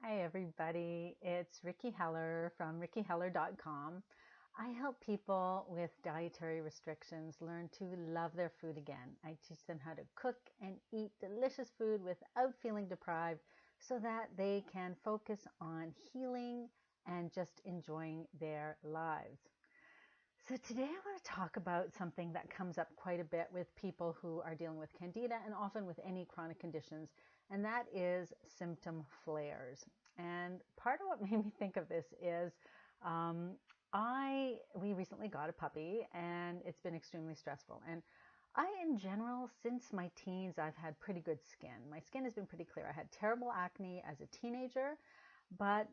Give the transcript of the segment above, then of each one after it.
Hi, everybody. It's Ricki Heller from rickiheller.com. I help people with dietary restrictions learn to love their food again. I teach them how to cook and eat delicious food without feeling deprived so that they can focus on healing and just enjoying their lives. So today I want to talk about something that comes up quite a bit with people who are dealing with candida and often with any chronic conditions, and that is symptom flares. And part of what made me think of this is we recently got a puppy and it's been extremely stressful. And in general, since my teens, I've had pretty good skin. My skin has been pretty clear. I had terrible acne as a teenager, but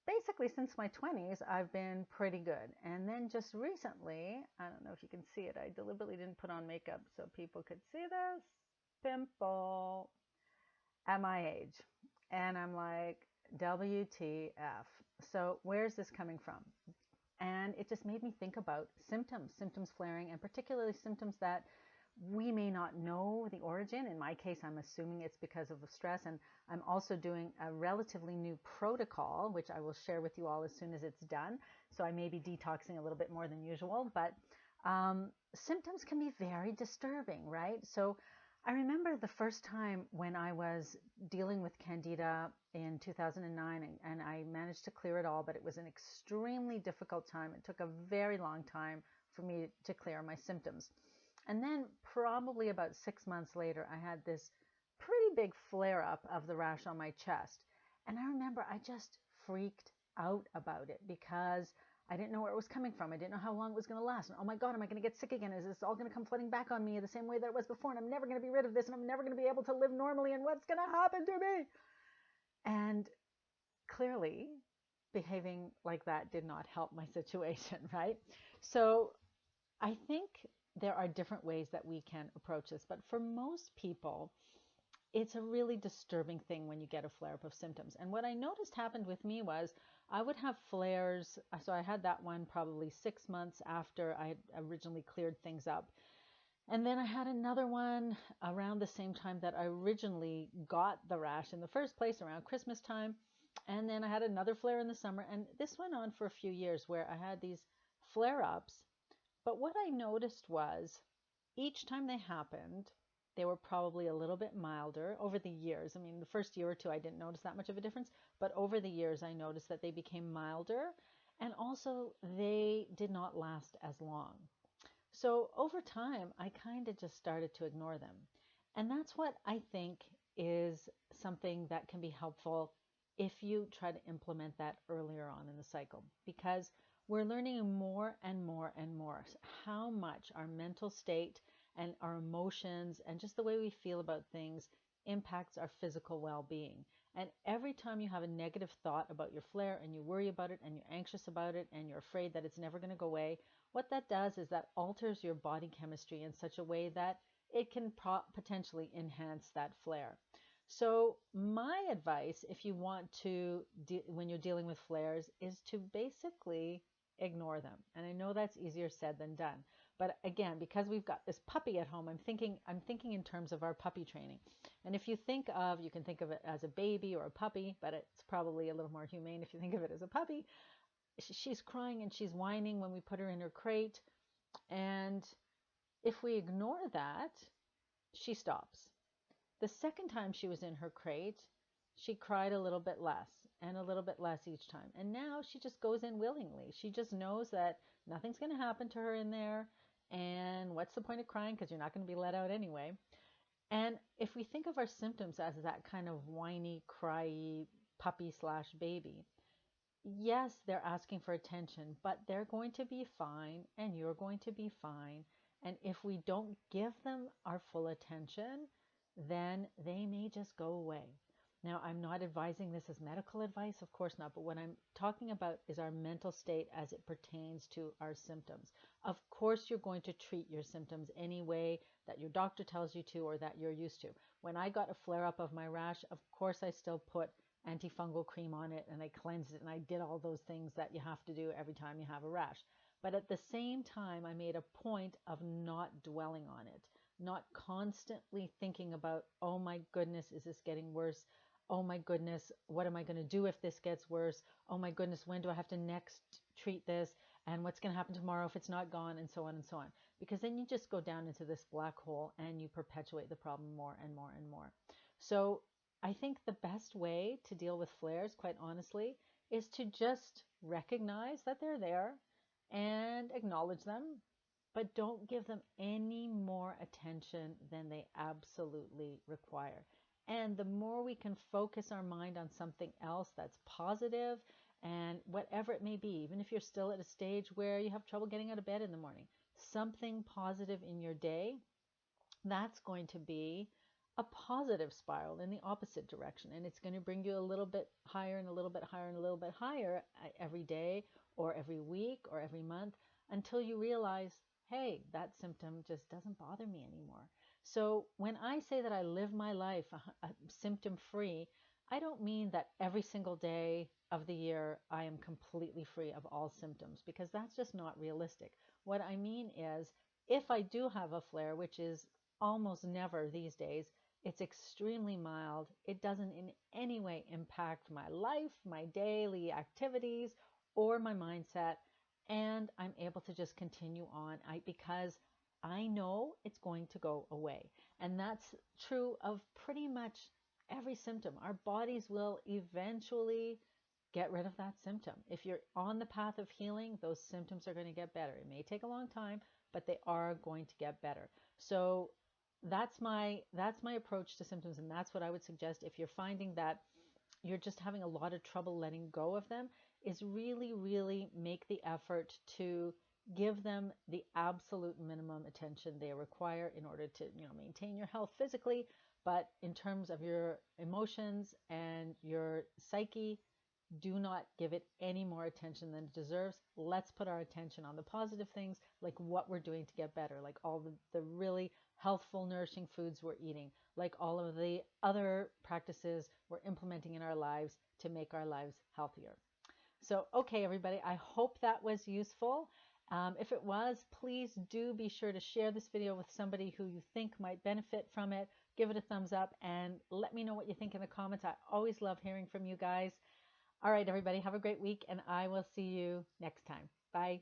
basically since my 20s, I've been pretty good. And then just recently, I don't know if you can see it, I deliberately didn't put on makeup so people could see this pimple at my age. And I'm like, WTF. So where's this coming from? And it just made me think about symptoms flaring, and particularly symptoms that we may not know the origin. In my case, I'm assuming it's because of the stress. And I'm also doing a relatively new protocol, which I will share with you all as soon as it's done. So I may be detoxing a little bit more than usual, but symptoms can be very disturbing, right? So I remember the first time when I was dealing with candida in 2009, and I managed to clear it all, but it was an extremely difficult time. It took a very long time for me to clear my symptoms. And then probably about 6 months later, I had this pretty big flare up of the rash on my chest. And I remember I just freaked out about it because I didn't know where it was coming from. I didn't know how long it was going to last. And oh my God, am I going to get sick again? Is this all going to come flooding back on me the same way that it was before? And I'm never going to be rid of this, and I'm never going to be able to live normally. And what's going to happen to me? And clearly, behaving like that did not help my situation, right? So I think there are different ways that we can approach this, but for most people, it's a really disturbing thing when you get a flare-up of symptoms. And what I noticed happened with me was I would have flares. So I had that one probably 6 months after I had originally cleared things up. And then I had another one around the same time that I originally got the rash in the first place, around Christmas time. And then I had another flare in the summer. And this went on for a few years where I had these flare-ups. But what I noticed was each time they happened, they were probably a little bit milder over the years. I mean, the first year or two, I didn't notice that much of a difference, but over the years, I noticed that they became milder, and also they did not last as long. So over time, I kind of just started to ignore them. And that's what I think is something that can be helpful if you try to implement that earlier on in the cycle, because we're learning more and more and more how much our mental state and our emotions and just the way we feel about things impacts our physical well-being. And every time you have a negative thought about your flare and you worry about it and you're anxious about it and you're afraid that it's never going to go away, what that does is that alters your body chemistry in such a way that it can potentially enhance that flare. So my advice, if you want to, when you're dealing with flares, is to basically ignore them. And I know that's easier said than done. But again, because we've got this puppy at home, I'm thinking in terms of our puppy training. And if you can think of it as a baby or a puppy, but it's probably a little more humane if you think of it as a puppy. She's crying and she's whining when we put her in her crate. And if we ignore that, she stops. The second time she was in her crate, she cried a little bit less and a little bit less each time. And now she just goes in willingly. She just knows that nothing's going to happen to her in there. And what's the point of crying? Because you're not going to be let out anyway. And if we think of our symptoms as that kind of whiny, cryy puppy/baby, yes, they're asking for attention, but they're going to be fine and you're going to be fine. And if we don't give them our full attention, then they may just go away. Now, I'm not advising this as medical advice, of course not, but what I'm talking about is our mental state as it pertains to our symptoms. Of course, you're going to treat your symptoms any way that your doctor tells you to or that you're used to. When I got a flare-up of my rash, of course I still put antifungal cream on it and I cleansed it and I did all those things that you have to do every time you have a rash. But at the same time, I made a point of not dwelling on it, not constantly thinking about, oh my goodness, is this getting worse? oh my goodness, what am I going to do if this gets worse? Oh my goodness, when do I have to next treat this? And what's going to happen tomorrow if it's not gone? And so on and so on. Because then you just go down into this black hole and you perpetuate the problem more and more and more. So I think the best way to deal with flares, quite honestly, is to just recognize that they're there and acknowledge them, but don't give them any more attention than they absolutely require. And the more we can focus our mind on something else that's positive, and whatever it may be, even if you're still at a stage where you have trouble getting out of bed in the morning, something positive in your day, that's going to be a positive spiral in the opposite direction. And it's going to bring you a little bit higher and a little bit higher and a little bit higher every day or every week or every month until you realize, hey, that symptom just doesn't bother me anymore. So when I say that I live my life symptom free, I don't mean that every single day of the year I am completely free of all symptoms, because that's just not realistic. What I mean is, if I do have a flare, which is almost never these days, it's extremely mild. It doesn't in any way impact my life, my daily activities, or my mindset. And I'm able to just continue on because I know it's going to go away. And that's true of pretty much every symptom. Our bodies will eventually get rid of that symptom. If you're on the path of healing, those symptoms are going to get better. It may take a long time, but they are going to get better. So that's my approach to symptoms, and that's what I would suggest if you're finding that you're just having a lot of trouble letting go of them, is really, really make the effort to give them the absolute minimum attention they require in order to, maintain your health physically. But in terms of your emotions and your psyche, do not give it any more attention than it deserves. Let's put our attention on the positive things, like what we're doing to get better, like all the really healthful, nourishing foods we're eating, like all of the other practices we're implementing in our lives to make our lives healthier. So, okay, everybody, I hope that was useful. If it was, please do be sure to share this video with somebody who you think might benefit from it. Give it a thumbs up and let me know what you think in the comments. I always love hearing from you guys. All right, everybody, have a great week, and I will see you next time. Bye.